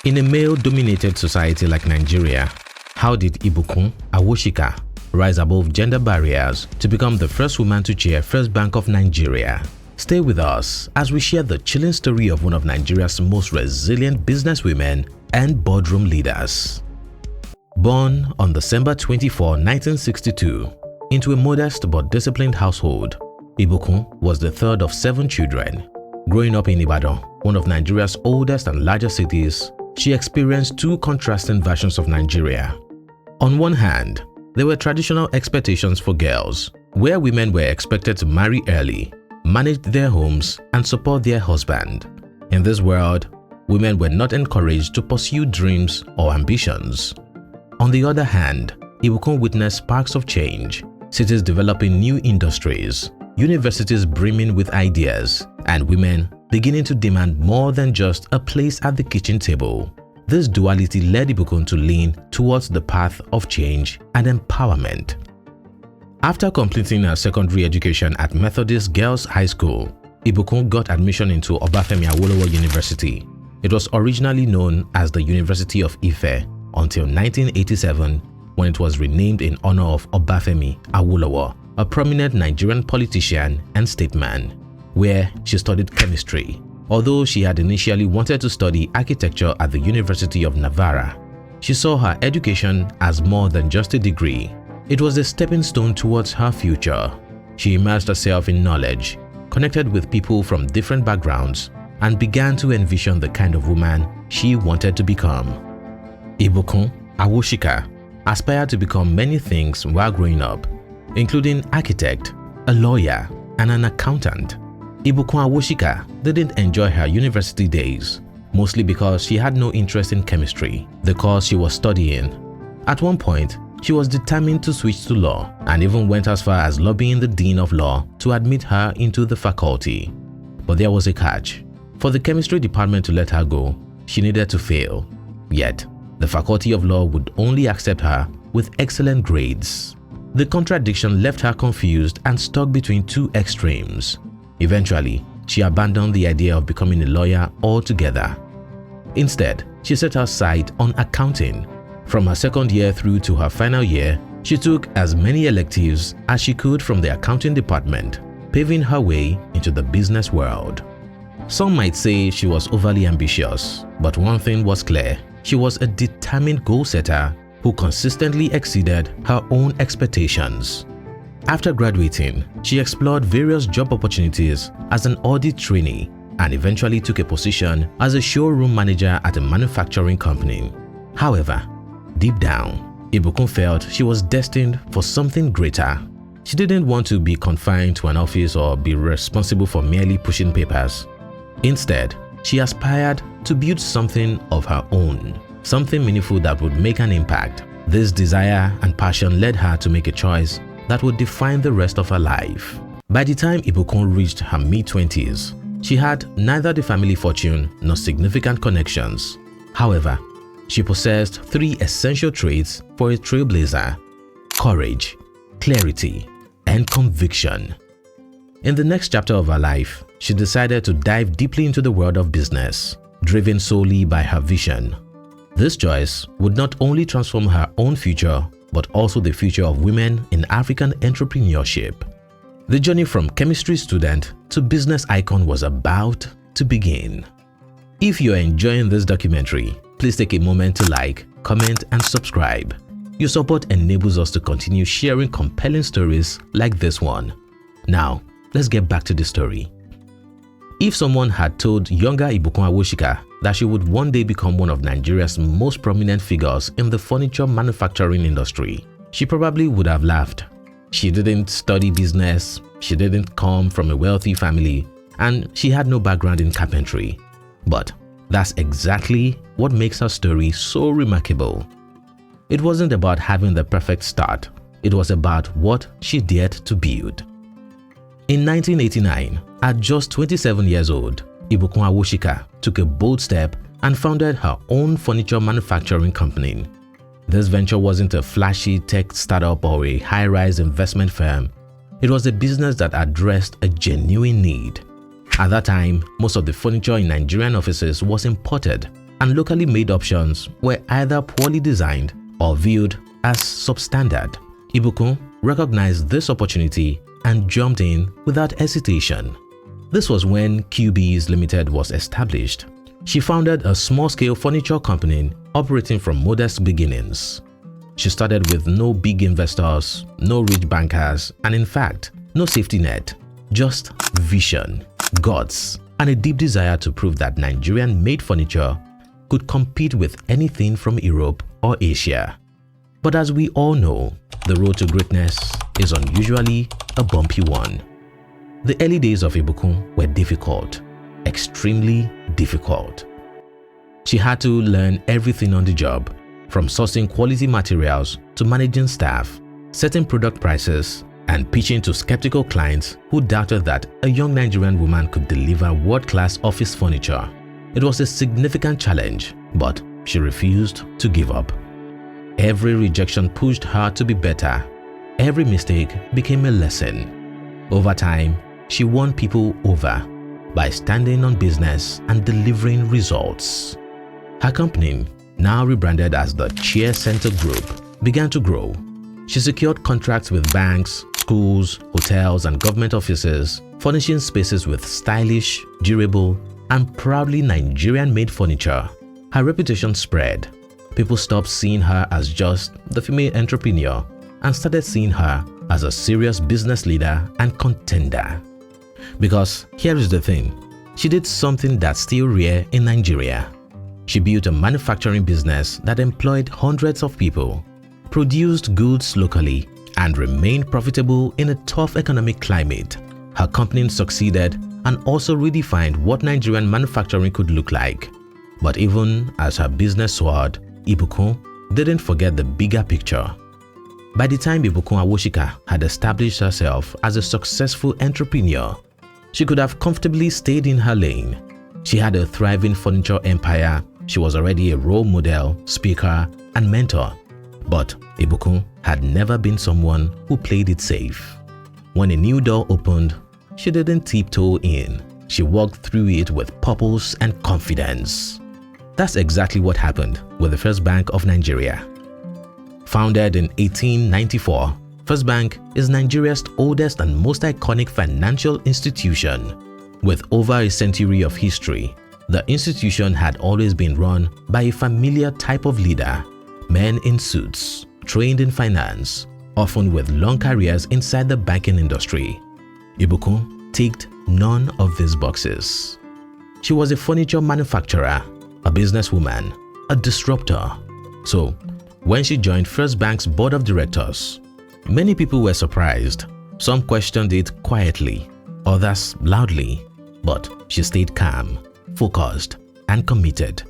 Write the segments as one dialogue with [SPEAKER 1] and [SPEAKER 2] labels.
[SPEAKER 1] In a male-dominated society like Nigeria, how did Ibukun Awosika rise above gender barriers to become the first woman to chair First Bank of Nigeria? Stay with us as we share the chilling story of one of Nigeria's most resilient businesswomen and boardroom leaders. Born on December 24, 1962, into a modest but disciplined household, Ibukun was the third of 7 children. Growing up in Ibadan, one of Nigeria's oldest and largest cities, she experienced 2 contrasting versions of Nigeria. On one hand, there were traditional expectations for girls, where women were expected to marry early, manage their homes, and support their husband. In this world, women were not encouraged to pursue dreams or ambitions. On the other hand, Ibukun witnessed sparks of change, cities developing new industries, universities brimming with ideas, and women beginning to demand more than just a place at the kitchen table. This duality led Ibukun to lean towards the path of change and empowerment. After completing her secondary education at Methodist Girls High School, Ibukun got admission into Obafemi Awolowo University. It was originally known as the University of Ife until 1987, when it was renamed in honor of Obafemi Awolowo, a prominent Nigerian politician and statesman, where she studied chemistry. Although she had initially wanted to study architecture at the University of Navarra, she saw her education as more than just a degree. It was a stepping stone towards her future. She immersed herself in knowledge, connected with people from different backgrounds, and began to envision the kind of woman she wanted to become. Ibukun Awosika aspired to become many things while growing up, including architect, a lawyer, and an accountant. Ibukun Awosika didn't enjoy her university days, mostly because she had no interest in chemistry, the course she was studying. At one point, she was determined to switch to law and even went as far as lobbying the Dean of Law to admit her into the faculty. But there was a catch. For the chemistry department to let her go, she needed to fail. Yet, the Faculty of Law would only accept her with excellent grades. The contradiction left her confused and stuck between 2 extremes. Eventually, she abandoned the idea of becoming a lawyer altogether. Instead, she set her sight on accounting. From her second year through to her final year, she took as many electives as she could from the accounting department, paving her way into the business world. Some might say she was overly ambitious, but one thing was clear: she was a determined goal-setter who consistently exceeded her own expectations. After graduating, she explored various job opportunities as an audit trainee and eventually took a position as a showroom manager at a manufacturing company. However, deep down, Ibukun felt she was destined for something greater. She didn't want to be confined to an office or be responsible for merely pushing papers. Instead, she aspired to build something of her own, something meaningful that would make an impact. This desire and passion led her to make a choice that would define the rest of her life. By the time Ibukun reached her mid-20s, she had neither the family fortune nor significant connections. However, she possessed 3 essential traits for a trailblazer: courage, clarity, and conviction. In the next chapter of her life, she decided to dive deeply into the world of business, driven solely by her vision. This choice would not only transform her own future, but also the future of women in African entrepreneurship. The journey from chemistry student to business icon was about to begin. If you're enjoying this documentary, please take a moment to like, comment, and subscribe. Your support enables us to continue sharing compelling stories like this one. Now, let's get back to the story. If someone had told younger Ibukun Awosika that she would one day become one of Nigeria's most prominent figures in the furniture manufacturing industry, she probably would have laughed. She didn't study business, she didn't come from a wealthy family, and she had no background in carpentry. But that's exactly what makes her story so remarkable. It wasn't about having the perfect start, it was about what she dared to build. In 1989, at just 27 years old, Ibukun Awosika took a bold step and founded her own furniture manufacturing company. This venture wasn't a flashy tech startup or a high-rise investment firm. It was a business that addressed a genuine need. At that time, most of the furniture in Nigerian offices was imported, and locally made options were either poorly designed or viewed as substandard. Ibukun recognized this opportunity and jumped in without hesitation. This was when QB's Limited was established. She founded a small-scale furniture company operating from modest beginnings. She started with no big investors, no rich bankers, and in fact, no safety net. Just vision, guts, and a deep desire to prove that Nigerian-made furniture could compete with anything from Europe or Asia. But as we all know, the road to greatness is unusually a bumpy one. The early days of Ibukun were difficult, extremely difficult. She had to learn everything on the job, from sourcing quality materials to managing staff, setting product prices, and pitching to skeptical clients who doubted that a young Nigerian woman could deliver world-class office furniture. It was a significant challenge, but she refused to give up. Every rejection pushed her to be better. Every mistake became a lesson. Over time, she won people over by standing on business and delivering results. Her company, now rebranded as the Cheer Center Group, began to grow. She secured contracts with banks, schools, hotels, and government offices, furnishing spaces with stylish, durable, and proudly Nigerian-made furniture. Her reputation spread. People stopped seeing her as just the female entrepreneur and started seeing her as a serious business leader and contender. Because here is the thing, she did something that's still rare in Nigeria. She built a manufacturing business that employed hundreds of people, produced goods locally, and remained profitable in a tough economic climate. Her company succeeded and also redefined what Nigerian manufacturing could look like. But even as her business soared, Ibukun didn't forget the bigger picture. By the time Ibukun Awosika had established herself as a successful entrepreneur, she could have comfortably stayed in her lane. She had a thriving furniture empire. She was already a role model, speaker, and mentor. But Ibukun had never been someone who played it safe. When a new door opened, she didn't tiptoe in. She walked through it with purpose and confidence. That's exactly what happened with the First Bank of Nigeria. Founded in 1894, First Bank is Nigeria's oldest and most iconic financial institution. With over a century of history, the institution had always been run by a familiar type of leader, men in suits, trained in finance, often with long careers inside the banking industry. Ibukun ticked none of these boxes. She was a furniture manufacturer, a businesswoman, a disruptor. So, when she joined First Bank's board of directors, many people were surprised. Some questioned it quietly, others loudly, but she stayed calm, focused, and committed.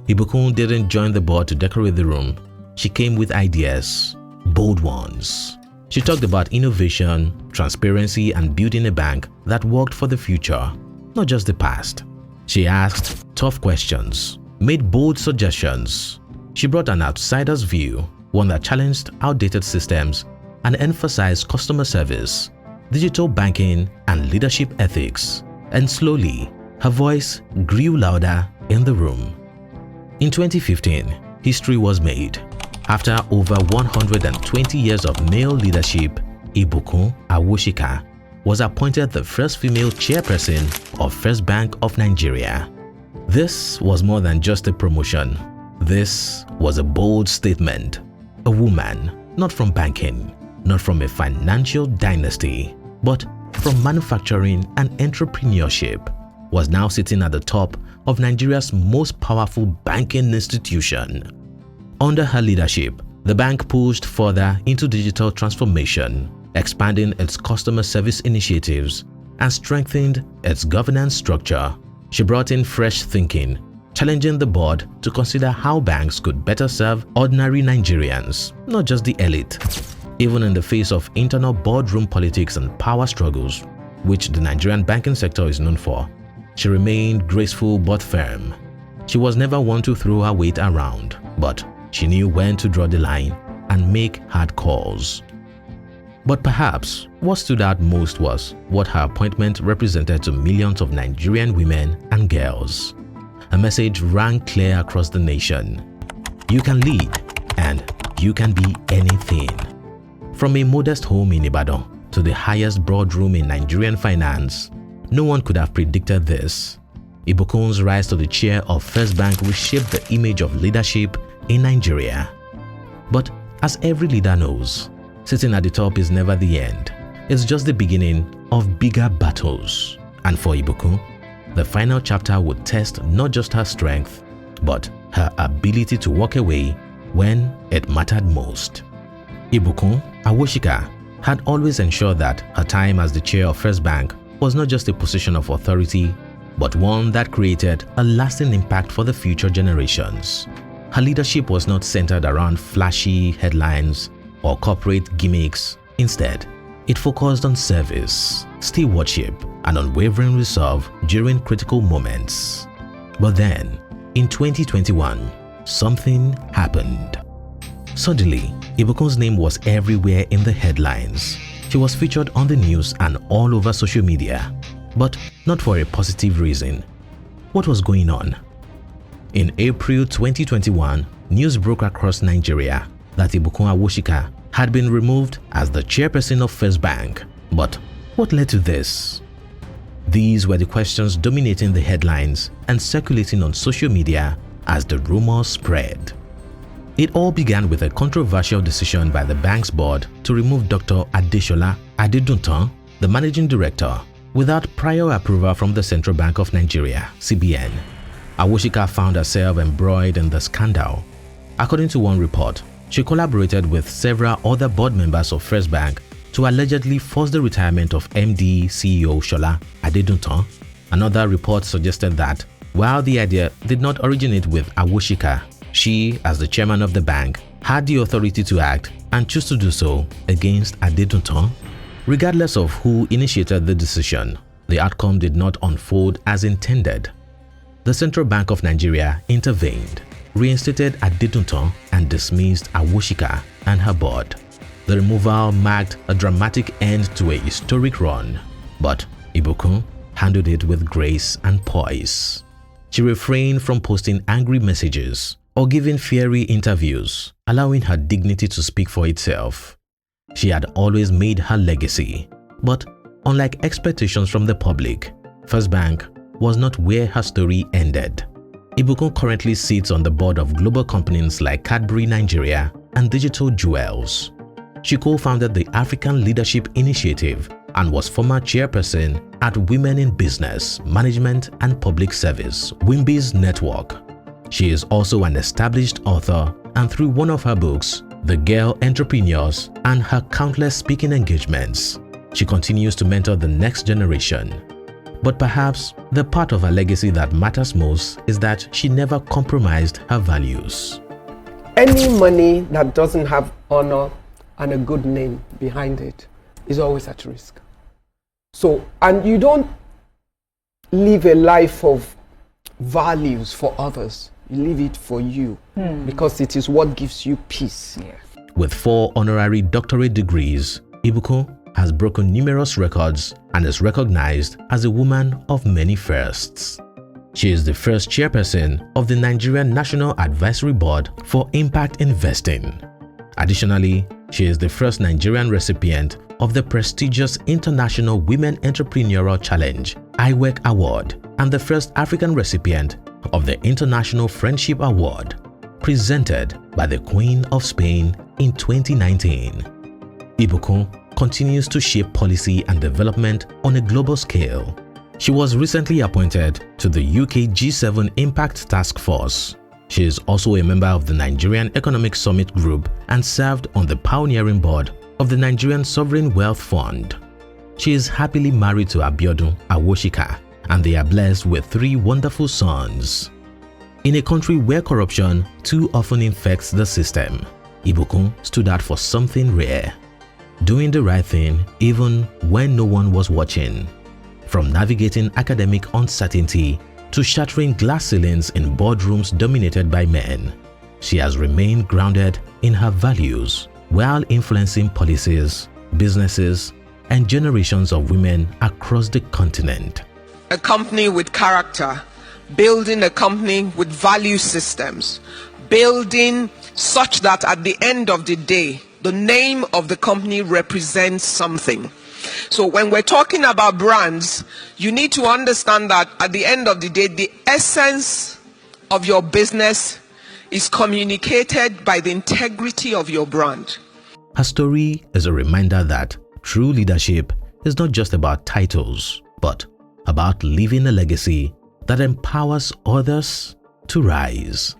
[SPEAKER 1] Ibukun didn't join the board to decorate the room. She came with ideas, bold ones. She talked about innovation, transparency, and building a bank that worked for the future, not just the past. She asked tough questions, made bold suggestions. She brought an outsider's view, one that challenged outdated systems and emphasized customer service, digital banking, and leadership ethics. And slowly, her voice grew louder in the room. In 2015, history was made. After over 120 years of male leadership, Ibukun Awosika was appointed the first female chairperson of First Bank of Nigeria. This was more than just a promotion. This was a bold statement. A woman, not from banking, not from a financial dynasty, but from manufacturing and entrepreneurship, was now sitting at the top of Nigeria's most powerful banking institution. Under her leadership, the bank pushed further into digital transformation, expanding its customer service initiatives and strengthened its governance structure. She brought in fresh thinking, challenging the board to consider how banks could better serve ordinary Nigerians, not just the elite. Even in the face of internal boardroom politics and power struggles, which the Nigerian banking sector is known for, she remained graceful but firm. She was never one to throw her weight around, but she knew when to draw the line and make hard calls. But perhaps what stood out most was what her appointment represented to millions of Nigerian women and girls. a message rang clear across the nation. You can lead and you can be anything. From a modest home in Ibadan to the highest boardroom in Nigerian finance, no one could have predicted this. Ibukun's rise to the chair of First Bank reshaped the image of leadership in Nigeria. But as every leader knows, sitting at the top is never the end. It's just the beginning of bigger battles. And for Ibukun, the final chapter would test not just her strength, but her ability to walk away when it mattered most. Ibukun Awosika had always ensured that her time as the chair of First Bank was not just a position of authority, but one that created a lasting impact for the future generations. Her leadership was not centered around flashy headlines or corporate gimmicks. Instead, it focused on service, stewardship, and unwavering resolve during critical moments. But then, in 2021, something happened. Suddenly, Ibukun's name was everywhere in the headlines. She was featured on the news and all over social media, but not for a positive reason. What was going on? In April 2021, news broke across Nigeria that Ibukun Awosika had been removed as the chairperson of First Bank. But what led to this? These were the questions dominating the headlines and circulating on social media as the rumors spread. It all began with a controversial decision by the bank's board to remove Dr. Adesola Adeduntan, the managing director, without prior approval from the Central Bank of Nigeria, CBN. Awosika found herself embroiled in the scandal. According to one report, she collaborated with several other board members of First Bank to allegedly force the retirement of MD CEO Shola Adeduntan. Another report suggested that while the idea did not originate with Awosika, she, as the chairman of the bank, had the authority to act and choose to do so against Adeduntan. Regardless of who initiated the decision, the outcome did not unfold as intended. The Central Bank of Nigeria intervened, reinstated Adeduntan, and dismissed Awosika and her board. The removal marked a dramatic end to a historic run, but Ibukun handled it with grace and poise. She refrained from posting angry messages or giving fiery interviews, allowing her dignity to speak for itself. She had always made her legacy, but unlike expectations from the public, First Bank was not where her story ended. Ibukun currently sits on the board of global companies like Cadbury Nigeria and Digital Jewels. She co-founded the African Leadership Initiative and was former chairperson at Women in Business, Management and Public Service, WIMBIS Network. She is also an established author, and through one of her books, The Girl Entrepreneurs, and her countless speaking engagements, she continues to mentor the next generation. But perhaps the part of her legacy that matters most is that she never compromised her values.
[SPEAKER 2] Any money that doesn't have honor and a good name behind it is always at risk. So, and you don't live a life of values for others. You live it for you because it is what gives you peace.
[SPEAKER 3] Yeah.
[SPEAKER 1] With 4 honorary doctorate degrees, Ibukun has broken numerous records and is recognized as a woman of many firsts. She is the first chairperson of the Nigerian National Advisory Board for Impact Investing. Additionally, she is the first Nigerian recipient of the prestigious International Women Entrepreneurial Challenge (IWEC) Award and the first African recipient of the International Friendship Award, presented by the Queen of Spain in 2019. Ibukun continues to shape policy and development on a global scale. She was recently appointed to the UK G7 Impact Task Force. She is also a member of the Nigerian Economic Summit Group and served on the pioneering board of the Nigerian Sovereign Wealth Fund. She is happily married to Abiodun Awosika, and they are blessed with 3 wonderful sons. In a country where corruption too often infects the system, Ibukun stood out for something rare: doing the right thing even when no one was watching. From navigating academic uncertainty to shattering glass ceilings in boardrooms dominated by men, she has remained grounded in her values while influencing policies, businesses, and generations of women across the continent.
[SPEAKER 4] A company with character
[SPEAKER 2] building a company with value systems, building such that at the end of the day, the name of the company represents something. So when we're talking about brands, you need to understand that at the end of the day, the essence of your business is communicated by the integrity of your brand.
[SPEAKER 1] Her story is a reminder that true leadership is not just about titles, but about leaving a legacy that empowers others to rise.